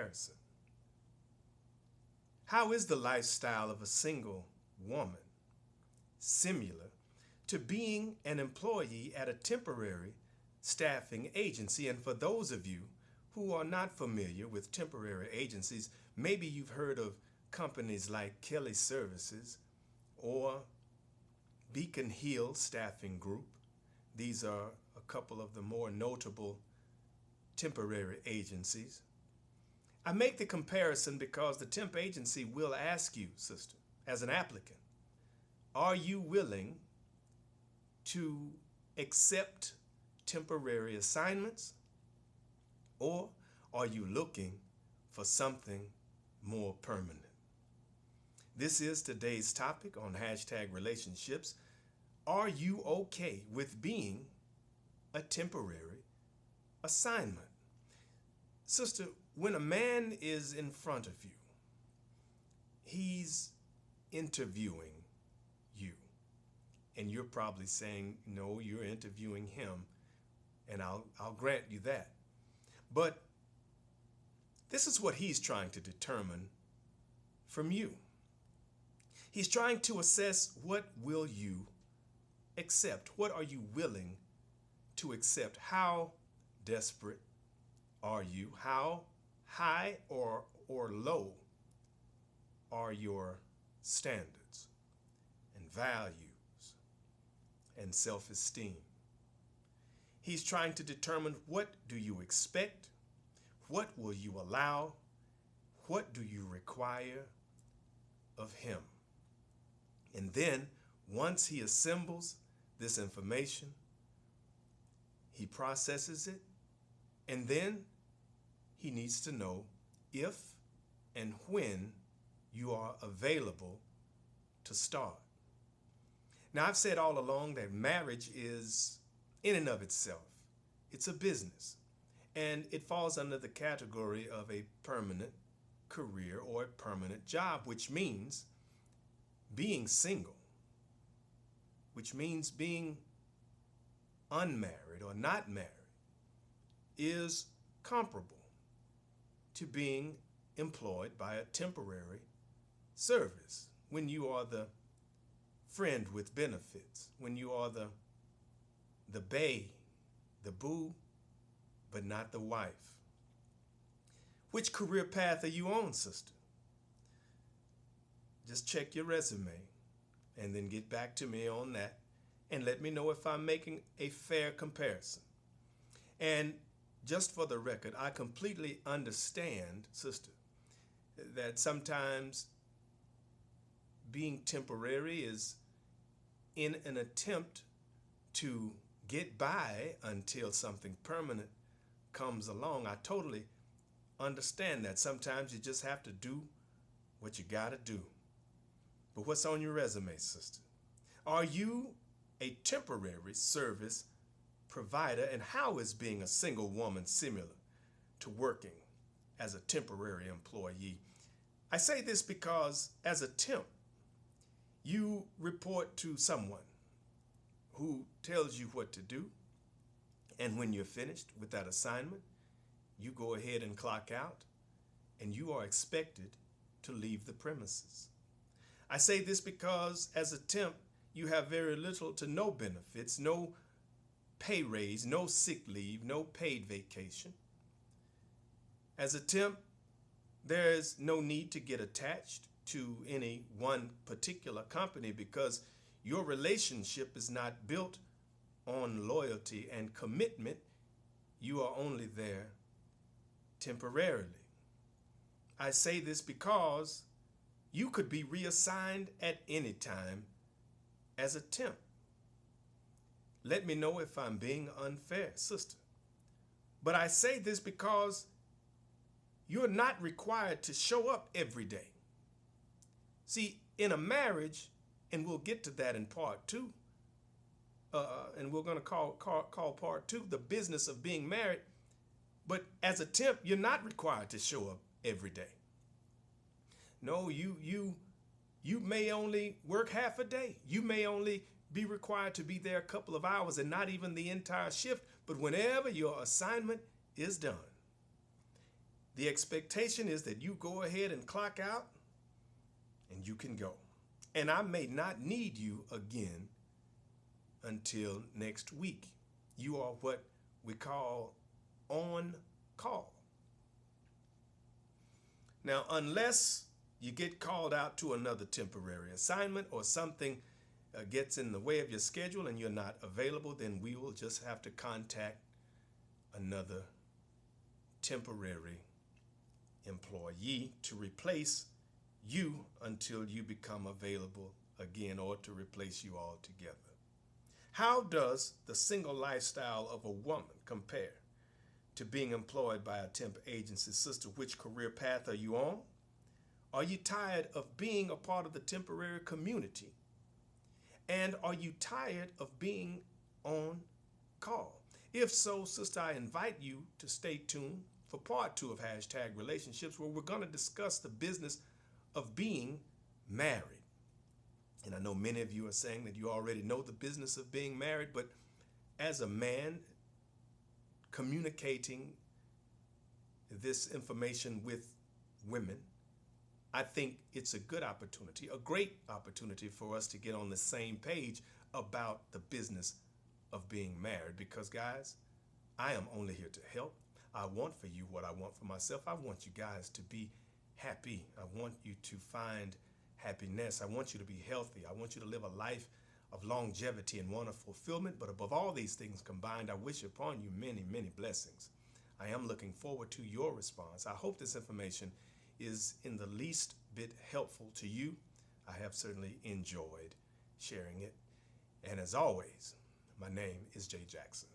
comparison. How is the lifestyle of a single woman similar to being an employee at a temporary staffing agency? And for those of you who are not familiar with temporary agencies, maybe you've heard of companies like Kelly Services or Beacon Hill Staffing Group. These are a couple of the more notable temporary agencies. I make the comparison because the temp agency will ask you, sister, as an applicant, are you willing to accept temporary assignments, or are you looking for something more permanent? This is today's topic on hashtag relationships. Are you okay with being a temporary assignment? Sister, when a man is in front of you, he's interviewing you. And you're probably saying, no, you're interviewing him. And I'll grant you that. But this is what he's trying to determine from you. He's trying to assess, what will you accept? What are you willing to accept? How desperate are you? How high or low are your standards and values and self-esteem? He's trying to determine, what do you expect? What will you allow? What do you require of him? And then, once he assembles this information, he processes it, and then he needs to know if and when you are available to start. Now, I've said all along that marriage is, in and of itself, it's a business, and it falls under the category of a permanent career or a permanent job, which means being single, which means being unmarried or not married, is comparable to being employed by a temporary service. When you are the friend with benefits, when you are the bae, the boo, but not the wife. Which career path are you on, sister? Just check your resume and then get back to me on that and let me know if I'm making a fair comparison. And just for the record, I completely understand, sister, that sometimes being temporary is in an attempt to get by until something permanent comes along. I totally understand that. Sometimes you just have to do what you got to do. But what's on your resume, sister? Are you a temporary service provider? And how is being a single woman similar to working as a temporary employee? I say this because as a temp, you report to someone who tells you what to do. And when you're finished with that assignment, you go ahead and clock out, and you are expected to leave the premises. I say this because as a temp, you have very little to no benefits, no pay raise, no sick leave, no paid vacation. As a temp, there's no need to get attached to any one particular company because your relationship is not built on loyalty and commitment. You are only there temporarily. I say this because you could be reassigned at any time as a temp. Let me know if I'm being unfair, sister. But I say this because you're not required to show up every day. See, in a marriage, and we'll get to that in part two, and we're going to call part two the business of being married. But as a temp, you're not required to show up every day. No, you may only work half a day. You may only be required to be there a couple of hours and not even the entire shift, but whenever your assignment is done. The expectation is that you go ahead and clock out and you can go. And I may not need you again until next week. You are what we call on call. Now, unless you get called out to another temporary assignment or something gets in the way of your schedule and you're not available, then we will just have to contact another temporary employee to replace you until you become available again, or to replace you altogether. How does the single lifestyle of a woman compare to being employed by a temp agency? Sister, which career path are you on? Are you tired of being a part of the temporary community? And are you tired of being on call? If so, sister, I invite you to stay tuned for part 2 of Hashtag Relationships, where we're going to discuss the business of being married. And I know many of you are saying that you already know the business of being married, but as a man communicating this information with women, I think it's a good opportunity, a great opportunity for us to get on the same page about the business of being married. Because, guys, I am only here to help. I want for you what I want for myself. I want you guys to be happy. I want you to find happiness. I want you to be healthy. I want you to live a life of longevity and one of fulfillment. But above all these things combined, I wish upon you many, many blessings. I am looking forward to your response. I hope this information is in the least bit helpful to you. I have certainly enjoyed sharing it. And as always, my name is Jay Jackson.